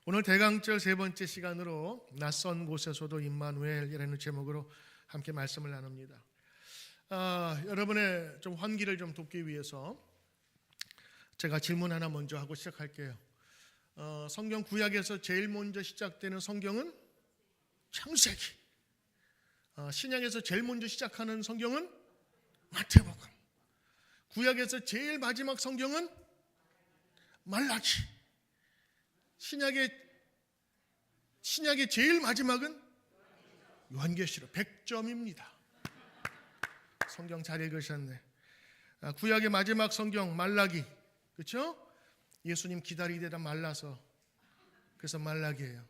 오늘 대강절 세 번째 시간으로 낯선 곳에서도 임마누엘이라는 제목으로 함께 말씀을 나눕니다. 여러분의 좀 환기를 좀 돕기 위해서 제가 질문 하나 먼저 하고 시작할게요. 성경 구약에서 제일 먼저 시작되는 성경은 창세기. 신약에서 제일 먼저 시작하는 성경은 마태복음. 구약에서 제일 마지막 성경은 말라기. 신약의 제일 마지막은 요한계시록 100점입니다. 성경 잘 읽으셨네. 구약의 마지막 성경 말라기, 그렇죠? 예수님 기다리다가 말라서 그래서 말라기예요.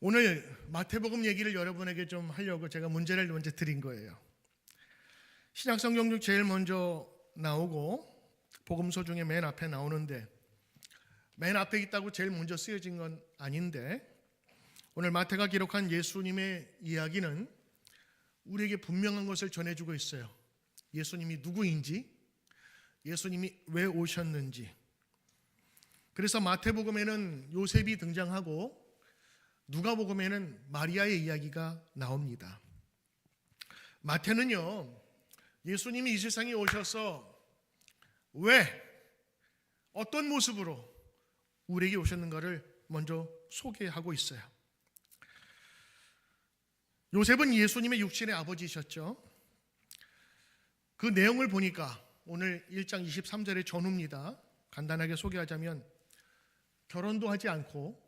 오늘 마태복음 얘기를 여러분에게 좀 하려고 제가 문제를 먼저 드린 거예요. 신약 성경 중 제일 먼저 나오고 복음서 중에 맨 앞에 나오는데 맨 앞에 있다고 제일 먼저 쓰여진 건 아닌데 오늘 마태가 기록한 예수님의 이야기는 우리에게 분명한 것을 전해주고 있어요. 예수님이 누구인지, 예수님이 왜 오셨는지. 그래서 마태복음에는 요셉이 등장하고 누가복음에는 마리아의 이야기가 나옵니다. 마태는요, 예수님이 이 세상에 오셔서 왜, 어떤 모습으로 우리에게 오셨는가를 먼저 소개하고 있어요. 요셉은 예수님의 육신의 아버지셨죠. 그 내용을 보니까 오늘 1장 23절의 전후입니다. 간단하게 소개하자면 결혼도 하지 않고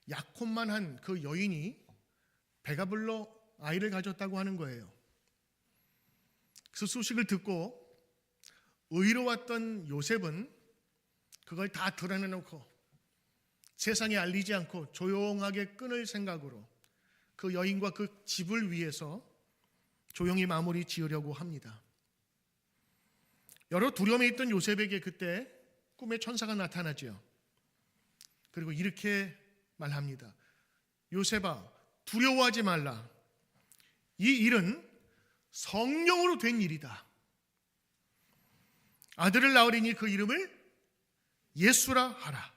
약혼만 한 그 여인이 배가 불러 아이를 가졌다고 하는 거예요. 그 소식을 듣고 의로웠던 요셉은 그걸 다 드러내놓고 세상에 알리지 않고 조용하게 끊을 생각으로 그 여인과 그 집을 위해서 조용히 마무리 지으려고 합니다. 여러 두려움에 있던 요셉에게 그때 꿈에 천사가 나타나죠. 그리고 이렇게 말합니다. 요셉아, 두려워하지 말라. 이 일은 성령으로 된 일이다. 아들을 낳으리니 그 이름을 예수라 하라.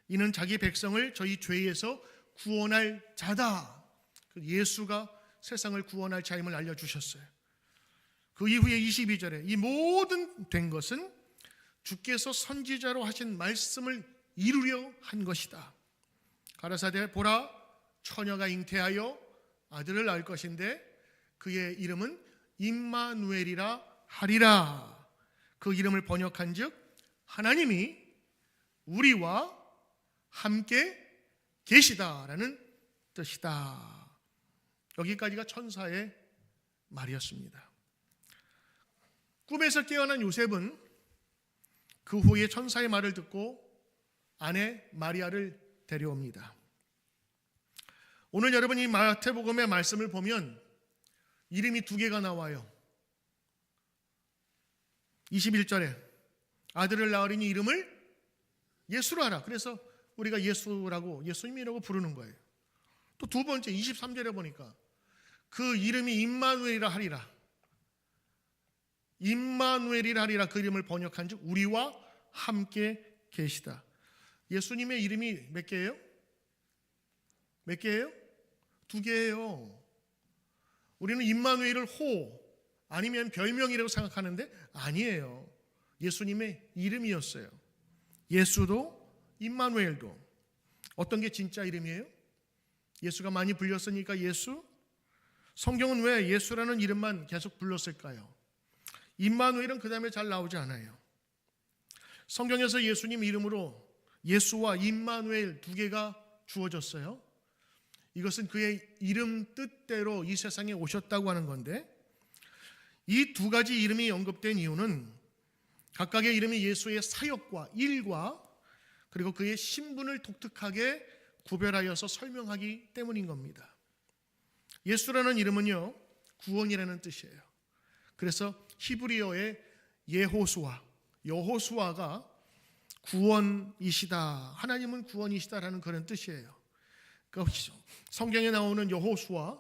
이는 자기 백성을 저희 죄에서 구원할 자다. 예수가 세상을 구원할 자임을 알려주셨어요. 그 이후에 22절에 이 모든 된 것은 주께서 선지자로 하신 말씀을 이루려 한 것이다. 가라사대 보라, 처녀가 잉태하여 아들을 낳을 것인데 그의 이름은 임마누엘이라 하리라. 그 이름을 번역한즉 하나님이 우리와 함께 계시다라는 뜻이다. 여기까지가 천사의 말이었습니다. 꿈에서 깨어난 요셉은 그 후에 천사의 말을 듣고 아내 마리아를 데려옵니다. 오늘 여러분 이 마태복음의 말씀을 보면 이름이 두 개가 나와요. 21절에 아들을 낳으리니 이름을 예수라 하라. 그래서 우리가 예수라고 예수님이라고 부르는 거예요. 또 두 번째 23절에 보니까 그 이름이 임마누엘이라 하리라. 임마누엘이라 하리라. 그 이름을 번역한즉 우리와 함께 계시다. 예수님의 이름이 몇 개예요? 몇 개예요? 두 개예요. 우리는 임마누엘을 호 아니면 별명이라고 생각하는데 아니에요. 예수님의 이름이었어요. 예수도 임마누엘도. 어떤 게 진짜 이름이에요? 예수가 많이 불렸으니까 예수? 성경은 왜 예수라는 이름만 계속 불렀을까요? 임마누엘은 그 다음에 잘 나오지 않아요. 성경에서 예수님 이름으로 예수와 임마누엘 두 개가 주어졌어요. 이것은 그의 이름 뜻대로 이 세상에 오셨다고 하는 건데 이 두 가지 이름이 언급된 이유는 각각의 이름이 예수의 사역과 일과 그리고 그의 신분을 독특하게 구별하여서 설명하기 때문인 겁니다. 예수라는 이름은요, 구원이라는 뜻이에요. 그래서 히브리어의 여호수아가 구원이시다, 하나님은 구원이시다라는 그런 뜻이에요. 그러니까 성경에 나오는 여호수아,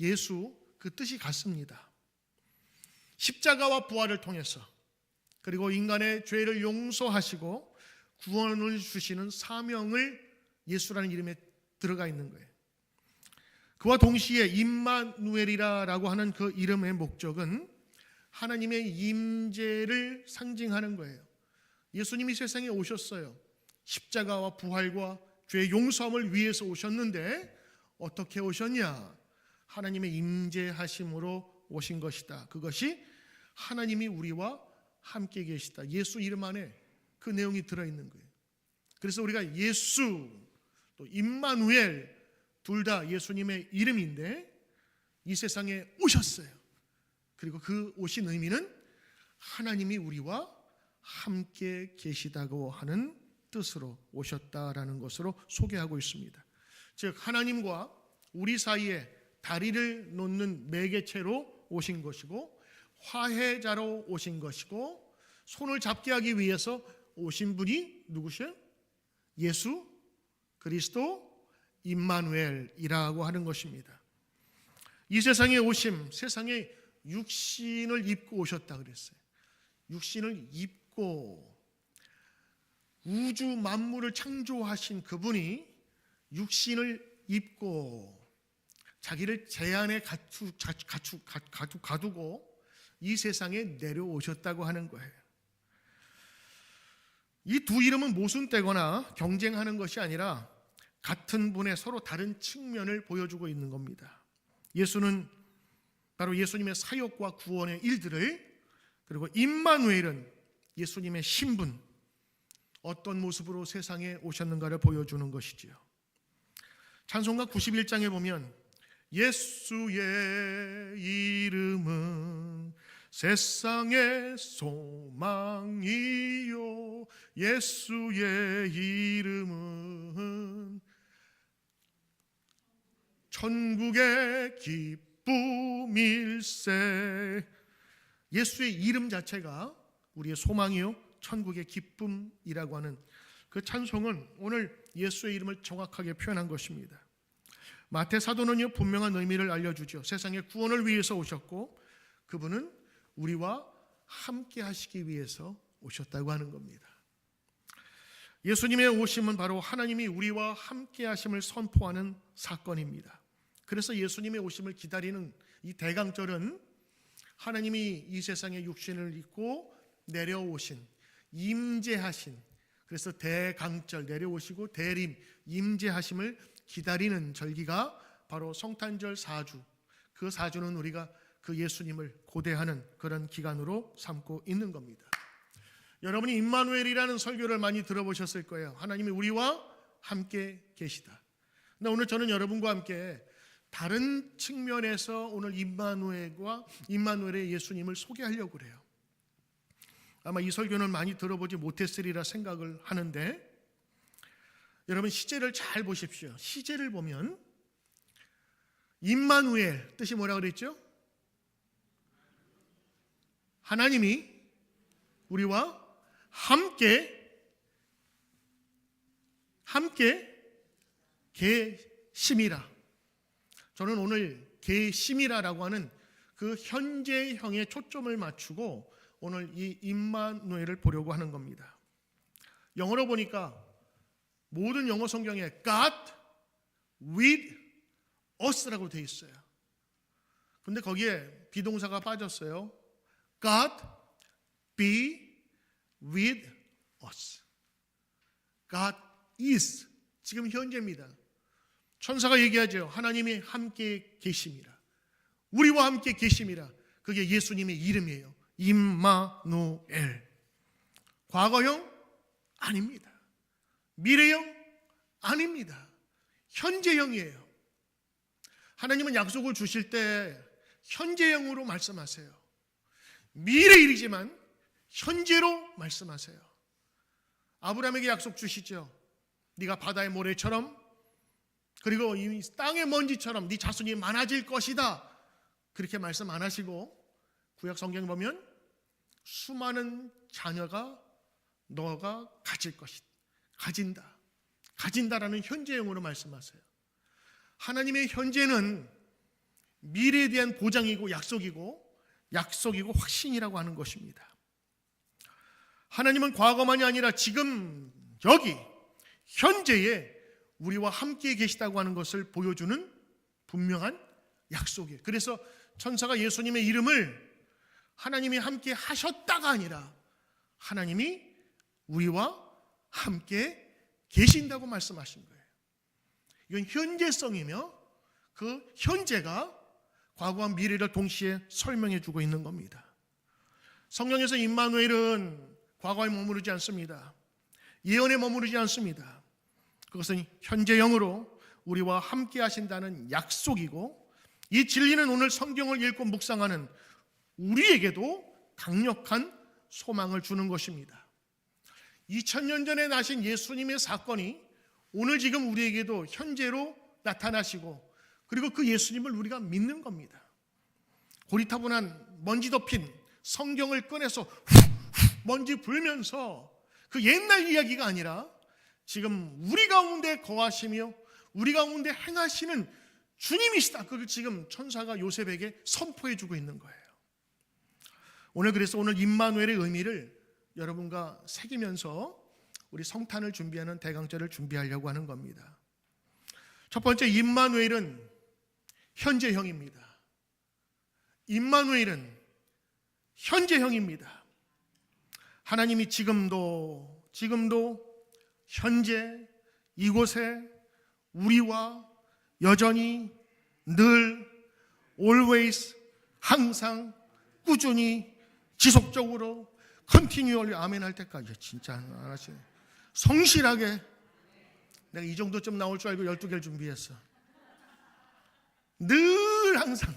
예수 그 뜻이 같습니다. 십자가와 부활을 통해서 그리고 인간의 죄를 용서하시고 구원을 주시는 사명을 예수라는 이름에 들어가 있는 거예요. 그와 동시에 임마누엘이라고 하는 그 이름의 목적은 하나님의 임재를 상징하는 거예요. 예수님이 세상에 오셨어요. 십자가와 부활과 죄의 용서함을 위해서 오셨는데 어떻게 오셨냐? 하나님의 임재하심으로 오신 것이다. 그것이 하나님이 우리와 함께 계시다. 예수 이름 안에 그 내용이 들어있는 거예요. 그래서 우리가 예수 또 임마누엘 둘 다 예수님의 이름인데 이 세상에 오셨어요. 그리고 그 오신 의미는 하나님이 우리와 함께 계시다고 하는 뜻으로 오셨다라는 것으로 소개하고 있습니다. 즉 하나님과 우리 사이에 다리를 놓는 매개체로 오신 것이고 화해자로 오신 것이고 손을 잡게 하기 위해서 오신 분이 누구세요? 예수 그리스도 임마누엘이라고 하는 것입니다. 이 세상에 오심, 세상에 육신을 입고 오셨다 그랬어요. 육신을 입고 우주 만물을 창조하신 그분이 육신을 입고 자기를 제 안에 가두고 이 세상에 내려오셨다고 하는 거예요. 이 두 이름은 모순되거나 경쟁하는 것이 아니라 같은 분의 서로 다른 측면을 보여주고 있는 겁니다. 예수는 바로 예수님의 사역과 구원의 일들을, 그리고 임마누엘은 예수님의 신분, 어떤 모습으로 세상에 오셨는가를 보여주는 것이지요. 찬송가 91장에 보면 예수의 이름은 세상의 소망이요 예수의 이름은 천국의 기쁨일세. 예수의 이름 자체가 우리의 소망이요 천국의 기쁨이라고 하는 그 찬송은 오늘 예수의 이름을 정확하게 표현한 것입니다. 마태 사도는요 분명한 의미를 알려주죠. 세상의 구원을 위해서 오셨고 그분은 우리와 함께 하시기 위해서 오셨다고 하는 겁니다. 예수님의 오심은 바로 하나님이 우리와 함께 하심을 선포하는 사건입니다. 그래서 예수님의 오심을 기다리는 이 대강절은 하나님이 이 세상에 육신을 입고 내려오신, 임재하신, 그래서 대강절 내려오시고 대림 임재하심을 기다리는 절기가 바로 성탄절 4주. 그 4주는 우리가 그 예수님을 고대하는 그런 기간으로 삼고 있는 겁니다. 여러분이 임마누엘이라는 설교를 많이 들어보셨을 거예요. 하나님이 우리와 함께 계시다. 근데 오늘 저는 여러분과 함께 다른 측면에서 오늘 임마누엘의 예수님을 소개하려고 그래요. 아마 이 설교는 많이 들어보지 못했으리라 생각을 하는데 여러분 시제를 잘 보십시오. 시제를 보면 임마누엘 뜻이 뭐라고 그랬죠? 하나님이 우리와 함께 계심이라. 저는 오늘 계심이라라고 하는 그 현재형에 초점을 맞추고 오늘 이 임마누엘을 보려고 하는 겁니다. 영어로 보니까 모든 영어 성경에 God with us라고 되어 있어요. 근데 거기에 비동사가 빠졌어요. God be with us. God is 지금 현재입니다. 천사가 얘기하죠. 하나님이 함께 계심이라. 우리와 함께 계심이라. 그게 예수님의 이름이에요. 임마누엘. 과거형 아닙니다. 미래형 아닙니다. 현재형이에요. 하나님은 약속을 주실 때 현재형으로 말씀하세요. 미래일이지만 현재로 말씀하세요. 아브라함에게 약속 주시죠. 네가 바다의 모래처럼 그리고 이 땅의 먼지처럼 네 자손이 많아질 것이다. 그렇게 말씀 안 하시고 구약 성경 보면 수많은 자녀가 너가 가질 것이다. 가진다라는 현재형으로 말씀하세요. 하나님의 현재는 미래에 대한 보장이고 약속이고 확신이라고 하는 것입니다. 하나님은 과거만이 아니라 지금 여기 현재에 우리와 함께 계시다고 하는 것을 보여주는 분명한 약속이에요. 그래서 천사가 예수님의 이름을 하나님이 함께 하셨다가 아니라 하나님이 우리와 함께 계신다고 말씀하신 거예요. 이건 현재성이며 그 현재가 과거와 미래를 동시에 설명해 주고 있는 겁니다. 성경에서 임마누엘은 과거에 머무르지 않습니다. 예언에 머무르지 않습니다. 그것은 현재형으로 우리와 함께 하신다는 약속이고, 이 진리는 오늘 성경을 읽고 묵상하는 우리에게도 강력한 소망을 주는 것입니다. 2000년 전에 나신 예수님의 사건이 오늘 지금 우리에게도 현재로 나타나시고, 그리고 그 예수님을 우리가 믿는 겁니다. 고리타분한 먼지 덮인 성경을 꺼내서 먼지 불면서 그 옛날 이야기가 아니라 지금 우리 가운데 거하시며 우리 가운데 행하시는 주님이시다. 그걸 지금 천사가 요셉에게 선포해 주고 있는 거예요. 그래서 오늘 임마누엘의 의미를 여러분과 새기면서 우리 성탄을 준비하는 대강절을 준비하려고 하는 겁니다. 첫 번째, 임마누엘은 현재형입니다. 임마누엘은 현재형입니다. 하나님이 지금도 현재 이곳에 우리와 여전히 늘 always 항상 꾸준히 지속적으로 continually 아멘 할 때까지 진짜 안 하시네. 성실하게 내가 이 정도쯤 나올 줄 알고 12개를 준비했어. 늘 항상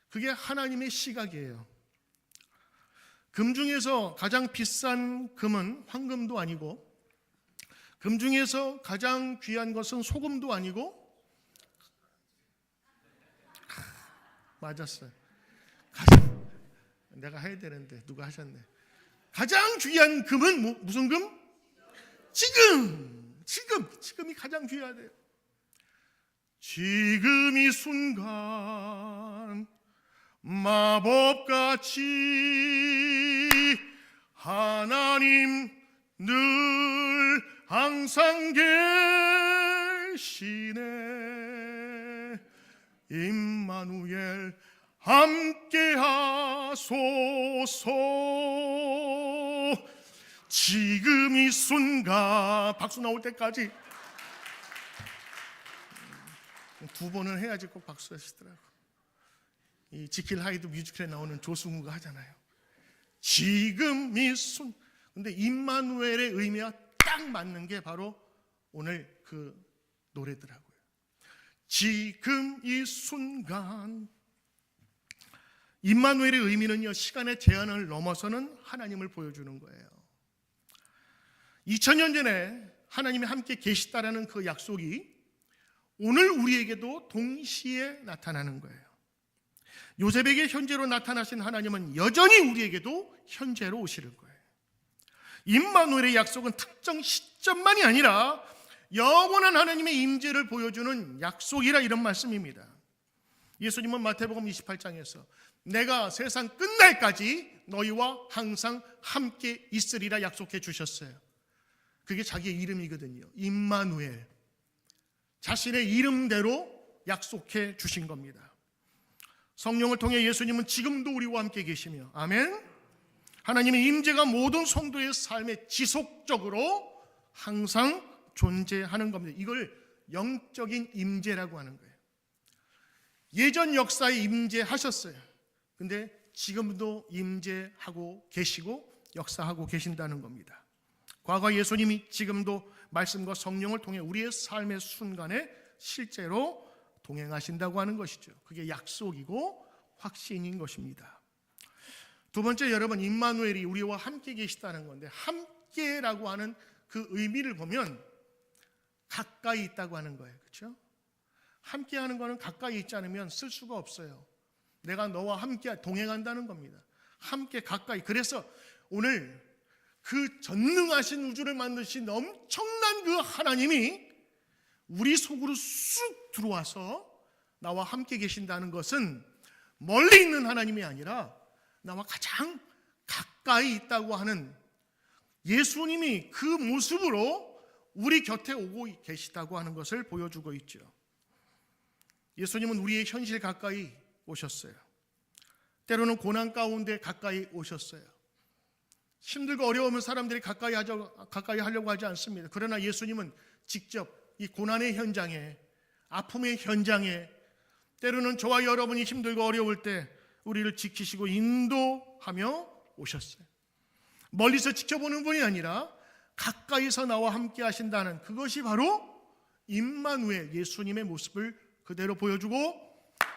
그게 하나님의 시각이에요. 금 중에서 가장 비싼 금은 황금도 아니고, 금 중에서 가장 귀한 것은 소금도 아니고, 맞았어요. 내가 해야 되는데 누가 하셨네. 가장 귀한 금은 무슨 금? 지금이 가장 귀하대요. 지금 이 순간 마법같이 하나님 늘 항상 계시네. 임마누엘 함께 하소서. 지금 이 순간 박수 나올 때까지 두 번은 해야지 꼭 박수 하시더라고. 이 지킬 하이드 뮤지컬에 나오는 조승우가 하잖아요. 지금 이 순. 근데 임마누엘의 의미와 딱 맞는 게 바로 오늘 그 노래더라고요. 지금 이 순간. 임마누엘의 의미는요, 시간의 제한을 넘어서는 하나님을 보여주는 거예요. 2000년 전에 하나님이 함께 계시다라는 그 약속이 오늘 우리에게도 동시에 나타나는 거예요. 요셉에게 현재로 나타나신 하나님은 여전히 우리에게도 현재로 오시는 거예요. 임마누엘의 약속은 특정 시점만이 아니라 영원한 하나님의 임재를 보여주는 약속이라, 이런 말씀입니다. 예수님은 마태복음 28장에서 내가 세상 끝날까지 너희와 항상 함께 있으리라 약속해 주셨어요. 그게 자기의 이름이거든요. 임마누엘. 자신의 이름대로 약속해 주신 겁니다. 성령을 통해 예수님은 지금도 우리와 함께 계시며, 아멘. 하나님의 임재가 모든 성도의 삶에 지속적으로 항상 존재하는 겁니다. 이걸 영적인 임재라고 하는 거예요. 예전 역사에 임재하셨어요. 근데 지금도 임재하고 계시고 역사하고 계신다는 겁니다. 과거 예수님이 지금도 말씀과 성령을 통해 우리의 삶의 순간에 실제로 동행하신다고 하는 것이죠. 그게 약속이고 확신인 것입니다. 두 번째, 여러분, 임마누엘이 우리와 함께 계시다는 건데, 함께라고 하는 그 의미를 보면 가까이 있다고 하는 거예요. 그렇죠? 함께 하는 거는 가까이 있지 않으면 쓸 수가 없어요. 내가 너와 함께 동행한다는 겁니다. 함께 가까이. 그래서 오늘 그 전능하신 우주를 만드신 엄청난 그 하나님이 우리 속으로 쑥 들어와서 나와 함께 계신다는 것은 멀리 있는 하나님이 아니라 나와 가장 가까이 있다고 하는 예수님이 그 모습으로 우리 곁에 오고 계시다고 하는 것을 보여주고 있죠. 예수님은 우리의 현실 가까이 오셨어요. 때로는 고난 가운데 가까이 오셨어요. 힘들고 어려우면 사람들이 가까이 하려고 하지 않습니다. 그러나 예수님은 직접 이 고난의 현장에, 아픔의 현장에, 때로는 저와 여러분이 힘들고 어려울 때 우리를 지키시고 인도하며 오셨어요. 멀리서 지켜보는 분이 아니라 가까이서 나와 함께 하신다는 그것이 바로 임마누엘, 예수님의 모습을 그대로 보여주고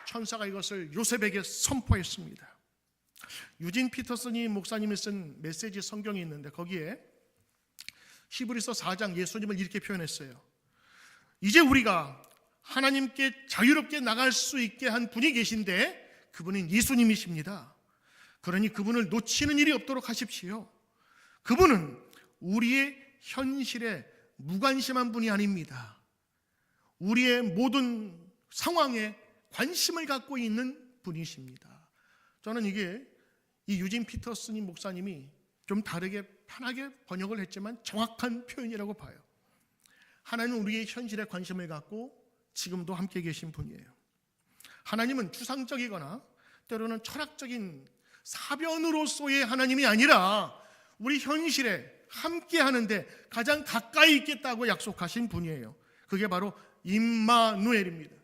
천사가 이것을 요셉에게 선포했습니다. 유진 피터슨이 목사님이 쓴 메시지 성경이 있는데 거기에 히브리서 4장 예수님을 이렇게 표현했어요. 이제 우리가 하나님께 자유롭게 나갈 수 있게 한 분이 계신데 그분은 예수님이십니다. 그러니 그분을 놓치는 일이 없도록 하십시오. 그분은 우리의 현실에 무관심한 분이 아닙니다. 우리의 모든 상황에 관심을 갖고 있는 분이십니다. 저는 이게 이 유진 피터슨 목사님이 좀 다르게 편하게 번역을 했지만 정확한 표현이라고 봐요. 하나님은 우리의 현실에 관심을 갖고 지금도 함께 계신 분이에요. 하나님은 추상적이거나 때로는 철학적인 사변으로서의 하나님이 아니라 우리 현실에 함께 하는데 가장 가까이 있겠다고 약속하신 분이에요. 그게 바로 임마누엘입니다.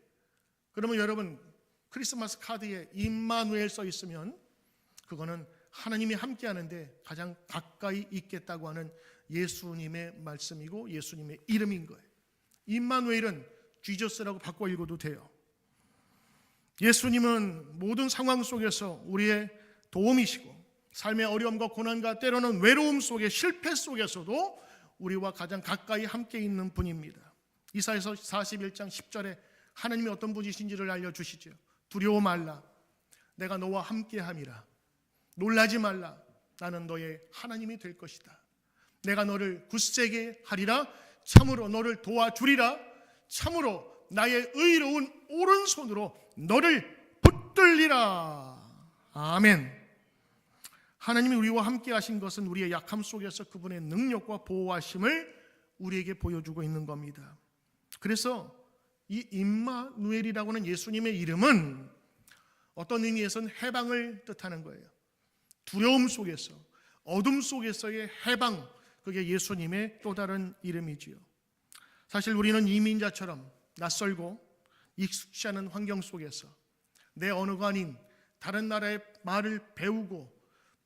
그러면 여러분 크리스마스 카드에 임마누엘 써 있으면 그거는 하나님이 함께 하는데 가장 가까이 있겠다고 하는 예수님의 말씀이고 예수님의 이름인 거예요. 임마누엘은 지저스라고 바꿔 읽어도 돼요. 예수님은 모든 상황 속에서 우리의 도움이시고 삶의 어려움과 고난과 때로는 외로움 속에 실패 속에서도 우리와 가장 가까이 함께 있는 분입니다. 이사야서 41장 10절에 하나님이 어떤 분이신지를 알려주시죠. 두려워 말라, 내가 너와 함께함이라. 놀라지 말라, 나는 너의 하나님이 될 것이다. 내가 너를 굳세게 하리라. 참으로 너를 도와주리라. 참으로 나의 의로운 오른손으로 너를 붙들리라. 아멘. 하나님이 우리와 함께 하신 것은 우리의 약함 속에서 그분의 능력과 보호하심을 우리에게 보여주고 있는 겁니다. 그래서 이 임마누엘이라고 하는 예수님의 이름은 어떤 의미에서는 해방을 뜻하는 거예요. 두려움 속에서, 어둠 속에서의 해방, 그게 예수님의 또 다른 이름이지요. 사실 우리는 이민자처럼 낯설고 익숙치 않은 환경 속에서 내 언어가 아닌 다른 나라의 말을 배우고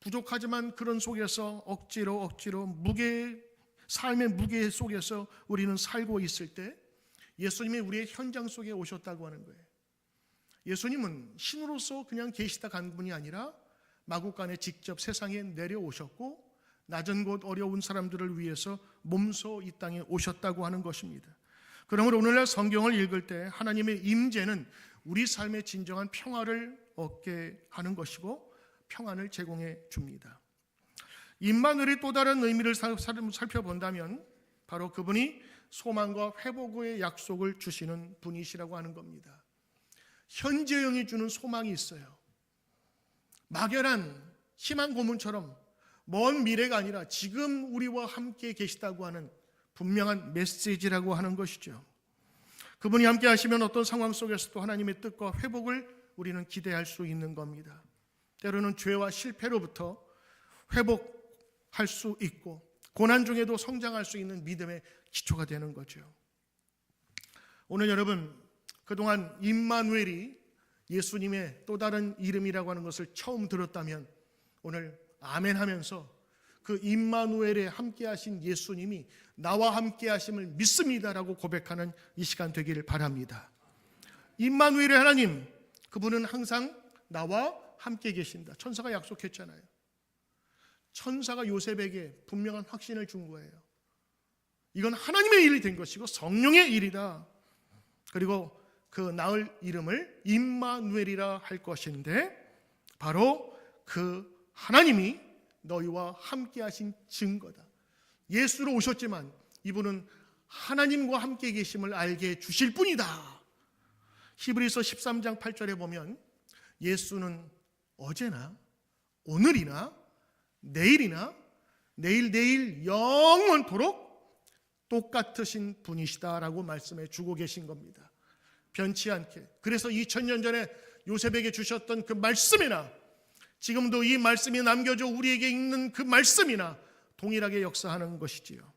부족하지만 그런 속에서 억지로 삶의 무게 속에서 우리는 살고 있을 때 예수님이 우리의 현장 속에 오셨다고 하는 거예요. 예수님은 신으로서 그냥 계시다 간 분이 아니라 마구간에 직접 세상에 내려오셨고 낮은 곳 어려운 사람들을 위해서 몸소 이 땅에 오셨다고 하는 것입니다. 그러므로 오늘날 성경을 읽을 때 하나님의 임재는 우리 삶의 진정한 평화를 얻게 하는 것이고 평안을 제공해 줍니다. 임마누엘의 또 다른 의미를 살펴본다면 바로 그분이 소망과 회복의 약속을 주시는 분이시라고 하는 겁니다. 현재형이 주는 소망이 있어요. 막연한 희망 고문처럼 먼 미래가 아니라 지금 우리와 함께 계시다고 하는 분명한 메시지라고 하는 것이죠. 그분이 함께 하시면 어떤 상황 속에서도 하나님의 뜻과 회복을 우리는 기대할 수 있는 겁니다. 때로는 죄와 실패로부터 회복할 수 있고 고난 중에도 성장할 수 있는 믿음의 기초가 되는 거죠. 오늘 여러분 그동안 임마누엘이 예수님의 또 다른 이름이라고 하는 것을 처음 들었다면 오늘 아멘 하면서 그 임마누엘에 함께 하신 예수님이 나와 함께 하심을 믿습니다라고 고백하는 이 시간 되기를 바랍니다. 임마누엘의 하나님, 그분은 항상 나와 함께 계신다. 천사가 약속했잖아요. 천사가 요셉에게 분명한 확신을 준 거예요. 이건 하나님의 일이 된 것이고 성령의 일이다. 그리고 그 낳을 이름을 임마누엘이라 할 것인데 바로 그 하나님이 너희와 함께 하신 증거다. 예수로 오셨지만 이분은 하나님과 함께 계심을 알게 해주실 분이다. 히브리서 13장 8절에 보면 예수는 어제나 오늘이나 내일이나 내일 영원토록 똑같으신 분이시다라고 말씀해 주고 계신 겁니다. 변치 않게. 그래서 2000년 전에 요셉에게 주셨던 그 말씀이나 지금도 이 말씀이 남겨져 우리에게 있는 그 말씀이나 동일하게 역사하는 것이지요.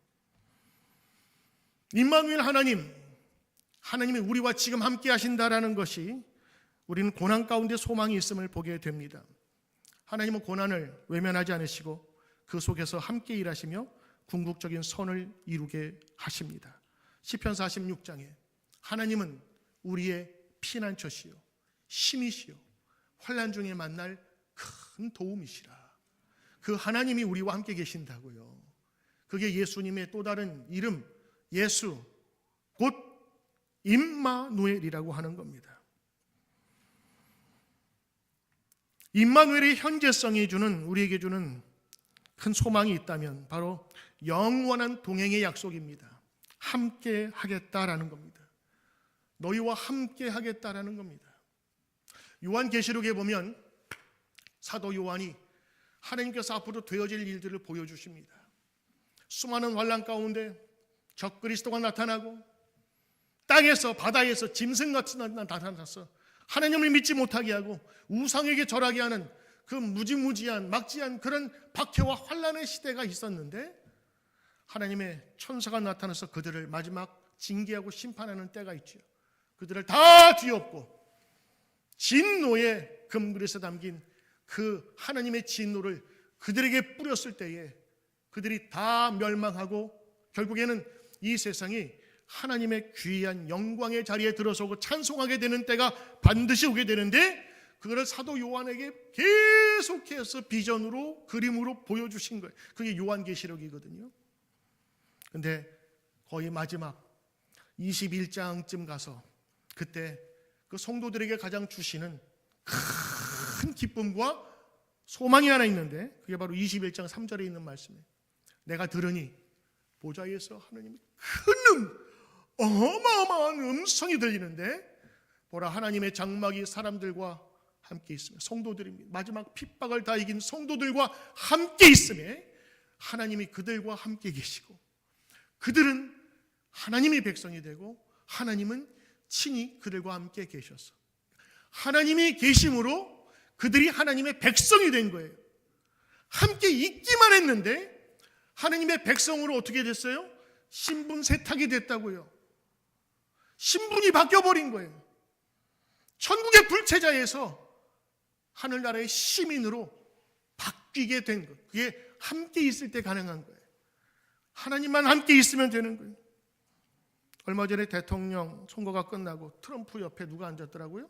임마누엘 하나님이 우리와 지금 함께 하신다라는 것이 우리는 고난 가운데 소망이 있음을 보게 됩니다. 하나님은 고난을 외면하지 않으시고 그 속에서 함께 일하시며 궁극적인 선을 이루게 하십니다. 시편 46장에 하나님은 우리의 피난처시요 힘이시요 환난 중에 만날 큰 도움이시라. 그 하나님이 우리와 함께 계신다고요. 그게 예수님의 또 다른 이름, 예수 곧 임마누엘이라고 하는 겁니다. 임마누엘의 현재성이 우리에게 주는 큰 소망이 있다면 바로 영원한 동행의 약속입니다. 함께 하겠다라는 겁니다. 너희와 함께 하겠다라는 겁니다. 요한계시록에 보면 사도 요한이 하나님께서 앞으로 되어질 일들을 보여주십니다. 수많은 환난 가운데 적그리스도가 나타나고 땅에서 바다에서 짐승같이 나타나서 하나님을 믿지 못하게 하고 우상에게 절하게 하는 그 무지무지한 막지한 그런 박해와 환난의 시대가 있었는데 하나님의 천사가 나타나서 그들을 마지막 징계하고 심판하는 때가 있죠. 그들을 다 뒤엎고 진노의 금그릇에 담긴 그 하나님의 진노를 그들에게 뿌렸을 때에 그들이 다 멸망하고 결국에는 이 세상이 하나님의 귀한 영광의 자리에 들어서고 찬송하게 되는 때가 반드시 오게 되는데 그거를 사도 요한에게 계속해서 비전으로 그림으로 보여주신 거예요. 그게 요한계시록이거든요. 근데 거의 마지막 21장쯤 가서 그때 그 성도들에게 가장 주시는 큰 기쁨과 소망이 하나 있는데 그게 바로 21장 3절에 있는 말씀이에요. 내가 들으니 보좌에서 하나님의 큰 어마어마한 음성이 들리는데 보라 하나님의 장막이 사람들과 함께 있으며 성도들입니다. 마지막 핍박을 다 이긴 성도들과 함께 있으며 하나님이 그들과 함께 계시고 그들은 하나님의 백성이 되고 하나님은 친히 그들과 함께 계셔서 하나님이 계심으로 그들이 하나님의 백성이 된 거예요. 함께 있기만 했는데 하나님의 백성으로 어떻게 됐어요? 신분 세탁이 됐다고요. 신분이 바뀌어버린 거예요. 천국의 불체자에서 하늘나라의 시민으로 바뀌게 된 것. 그게 함께 있을 때 가능한 거예요. 하나님만 함께 있으면 되는 거예요. 얼마 전에 대통령 선거가 끝나고 트럼프 옆에 누가 앉았더라고요?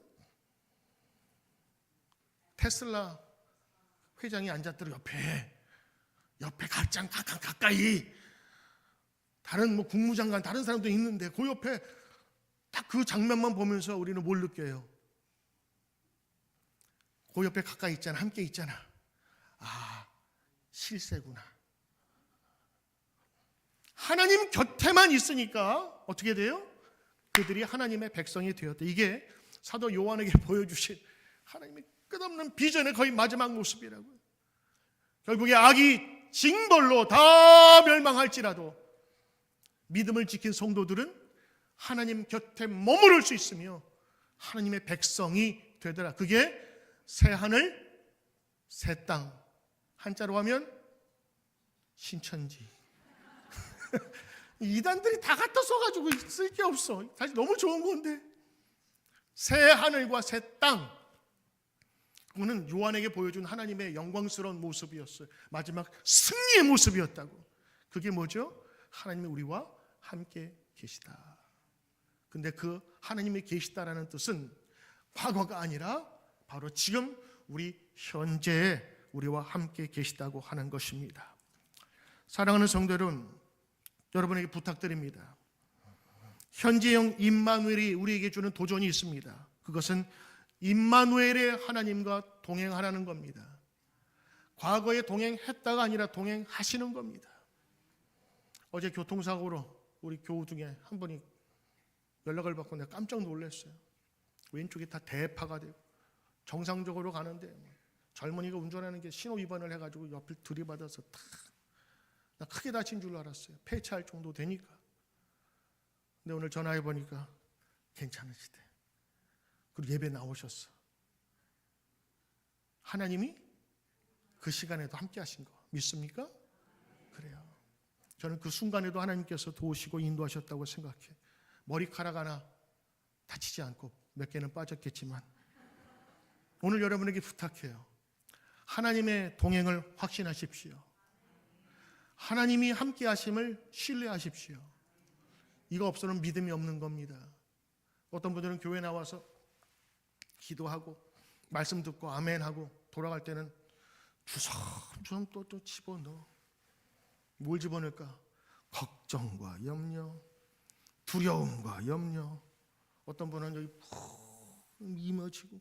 테슬라 회장이 앉았더라고요. 옆에 가까이 다른 국무장관 다른 사람도 있는데 그 옆에 딱 그 장면만 보면서 우리는 뭘 느껴요? 그 옆에 가까이 있잖아, 함께 있잖아. 아, 실세구나. 하나님 곁에만 있으니까 어떻게 돼요? 그들이 하나님의 백성이 되었다. 이게 사도 요한에게 보여주신 하나님의 끝없는 비전의 거의 마지막 모습이라고요. 결국에 악이 징벌로 다 멸망할지라도 믿음을 지킨 성도들은 하나님 곁에 머무를 수 있으며 하나님의 백성이 되더라. 그게 새 하늘 새 땅, 한자로 하면 신천지. 이단들이 다 갖다 써가지고 쓸 게 없어. 사실 너무 좋은 건데 새 하늘과 새 땅, 그거는 요한에게 보여준 하나님의 영광스러운 모습이었어요. 마지막 승리의 모습이었다고. 그게 뭐죠? 하나님이 우리와 함께 계시다. 근데 그 하나님이 계시다라는 뜻은 과거가 아니라 바로 지금 우리 현재에 우리와 함께 계시다고 하는 것입니다. 사랑하는 성도 여러분에게 부탁드립니다. 현재형 임마누엘이 우리에게 주는 도전이 있습니다. 그것은 임마누엘의 하나님과 동행하라는 겁니다. 과거에 동행했다가 아니라 동행하시는 겁니다. 어제 교통사고로 우리 교우 중에 한 분이 연락을 받고 내가 깜짝 놀랐어요. 왼쪽이 다 대파가 되고 정상적으로 가는데 젊은이가 운전하는 게 신호 위반을 해가지고 옆을 들이받아서 탁 나 크게 다친 줄 알았어요. 폐차할 정도 되니까. 근데 오늘 전화해 보니까 괜찮으시대. 그리고 예배 나오셨어. 하나님이 그 시간에도 함께 하신 거 믿습니까? 그래요. 저는 그 순간에도 하나님께서 도우시고 인도하셨다고 생각해. 머리카락 하나 다치지 않고 몇 개는 빠졌겠지만 오늘 여러분에게 부탁해요. 하나님의 동행을 확신하십시오. 하나님이 함께 하심을 신뢰하십시오. 이거 없어는 믿음이 없는 겁니다. 어떤 분들은 교회 나와서 기도하고 말씀 듣고 아멘하고 돌아갈 때는 주섬주섬 또 집어넣어. 뭘 집어넣을까? 걱정과 염려, 두려움과 염려. 어떤 분은 여기 푹 이머지고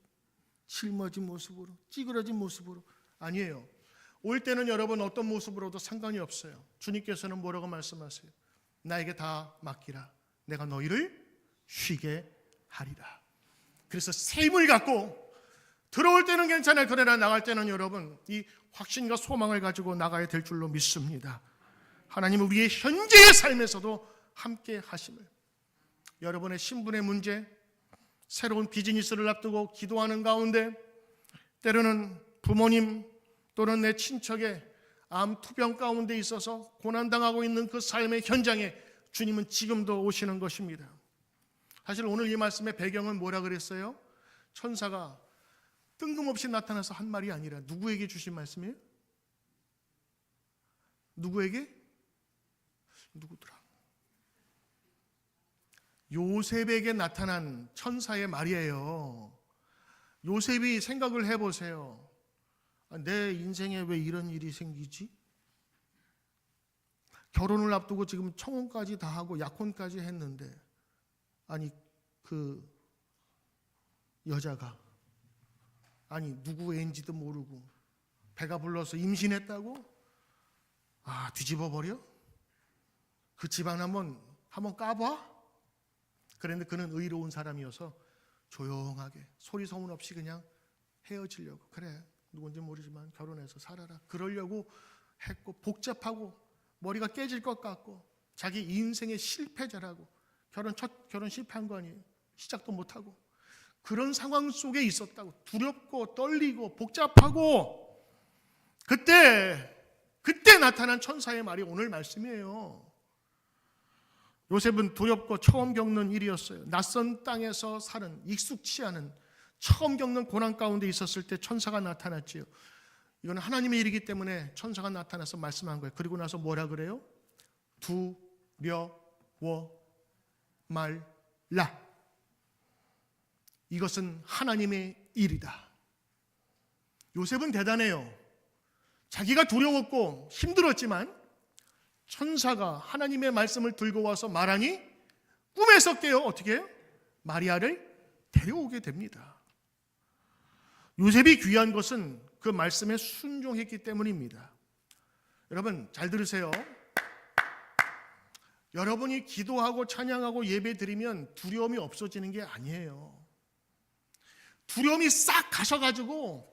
짊어진 모습으로, 찌그러진 모습으로. 아니에요. 올 때는 여러분 어떤 모습으로도 상관이 없어요. 주님께서는 뭐라고 말씀하세요? 나에게 다 맡기라. 내가 너희를 쉬게 하리라. 그래서 새 힘을 갖고 들어올 때는 괜찮아요. 그러나 나갈 때는 여러분 이 확신과 소망을 가지고 나가야 될 줄로 믿습니다. 하나님은 우리의 현재의 삶에서도 함께 하심을. 여러분의 신분의 문제, 새로운 비즈니스를 앞두고 기도하는 가운데 때로는 부모님 또는 내 친척의 암 투병 가운데 있어서 고난당하고 있는 그 삶의 현장에 주님은 지금도 오시는 것입니다. 사실 오늘 이 말씀의 배경은 뭐라 그랬어요? 천사가 뜬금없이 나타나서 한 말이 아니라 누구에게 주신 말씀이에요? 누구에게? 누구더라? 요셉에게 나타난 천사의 말이에요. 요셉이 생각을 해보세요. 내 인생에 왜 이런 일이 생기지? 결혼을 앞두고 지금 청혼까지 다 하고 약혼까지 했는데 아니 그 여자가 아니 누구 애인지도 모르고 배가 불러서 임신했다고? 뒤집어 버려? 그 집안 한번 까봐? 그런데 그는 의로운 사람이어서 조용하게 소리 소문 없이 그냥 헤어지려고, 그래 누군지 모르지만 결혼해서 살아라 그러려고 했고, 복잡하고 머리가 깨질 것 같고 자기 인생의 실패자라고, 결혼 실패한 거 아니에요. 시작도 못하고 그런 상황 속에 있었다고. 두렵고 떨리고 복잡하고 그때 나타난 천사의 말이 오늘 말씀이에요. 요셉은 두렵고 처음 겪는 일이었어요. 낯선 땅에서 사는, 익숙치 않은, 처음 겪는 고난 가운데 있었을 때 천사가 나타났지요. 이건 하나님의 일이기 때문에 천사가 나타나서 말씀한 거예요. 그리고 나서 뭐라 그래요? 두려워 말라. 이것은 하나님의 일이다. 요셉은 대단해요. 자기가 두려웠고 힘들었지만 천사가 하나님의 말씀을 들고 와서 말하니 꿈에서 깨어 어떻게 해요? 마리아를 데려오게 됩니다. 요셉이 귀한 것은 그 말씀에 순종했기 때문입니다. 여러분 잘 들으세요. 여러분이 기도하고 찬양하고 예배 드리면 두려움이 없어지는 게 아니에요. 두려움이 싹 가셔가지고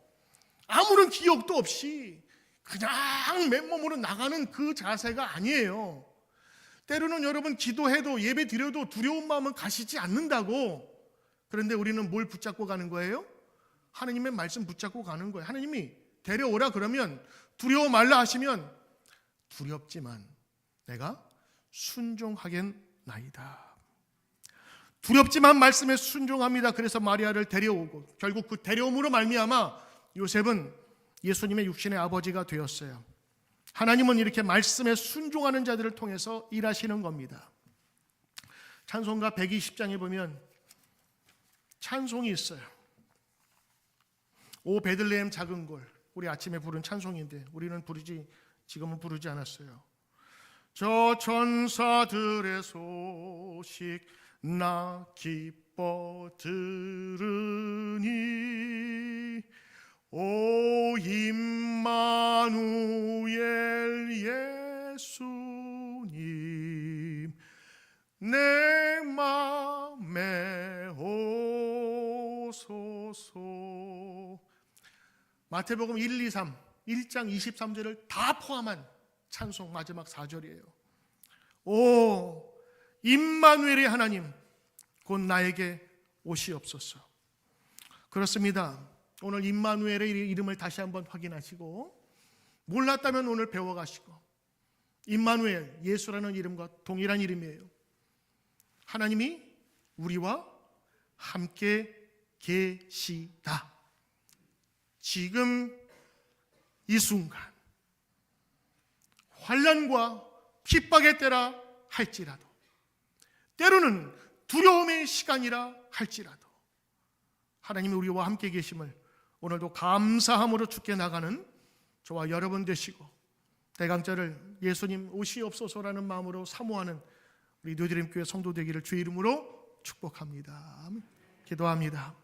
아무런 기억도 없이 그냥 맨몸으로 나가는 그 자세가 아니에요. 때로는 여러분 기도해도 예배 드려도 두려운 마음은 가시지 않는다고. 그런데 우리는 뭘 붙잡고 가는 거예요? 하나님의 말씀 붙잡고 가는 거예요. 하나님이 데려오라 그러면 두려워 말라 하시면 두렵지만 내가 순종하겠나이다. 두렵지만 말씀에 순종합니다. 그래서 마리아를 데려오고 결국 그 데려옴으로 말미암아 요셉은 예수님의 육신의 아버지가 되었어요. 하나님은 이렇게 말씀에 순종하는 자들을 통해서 일하시는 겁니다. 찬송가 120장에 보면 찬송이 있어요. 오 베들레헴 작은 골. 우리 아침에 부른 찬송인데 우리는 지금은 부르지 않았어요. 저 천사들의 소식 나 기뻐 들으니 오 임마누엘 예수님 내 맘에 오소서. 마태복음 1, 2, 3 1장 23절을 다 포함한 찬송 마지막 4절이에요. 오 임마누엘의 하나님 곧 나에게 오시옵소서. 그렇습니다. 오늘 임마누엘의 이름을 다시 한번 확인하시고 몰랐다면 오늘 배워가시고, 임마누엘 예수라는 이름과 동일한 이름이에요. 하나님이 우리와 함께 계시다. 지금 이 순간 환난과 핍박의 때라 할지라도, 때로는 두려움의 시간이라 할지라도 하나님이 우리와 함께 계심을 오늘도 감사함으로 주께 나가는 저와 여러분 되시고, 대강절을 예수님 오시옵소서라는 마음으로 사모하는 우리 뉴드림교회 성도 되기를 주의 이름으로 축복합니다. 기도합니다.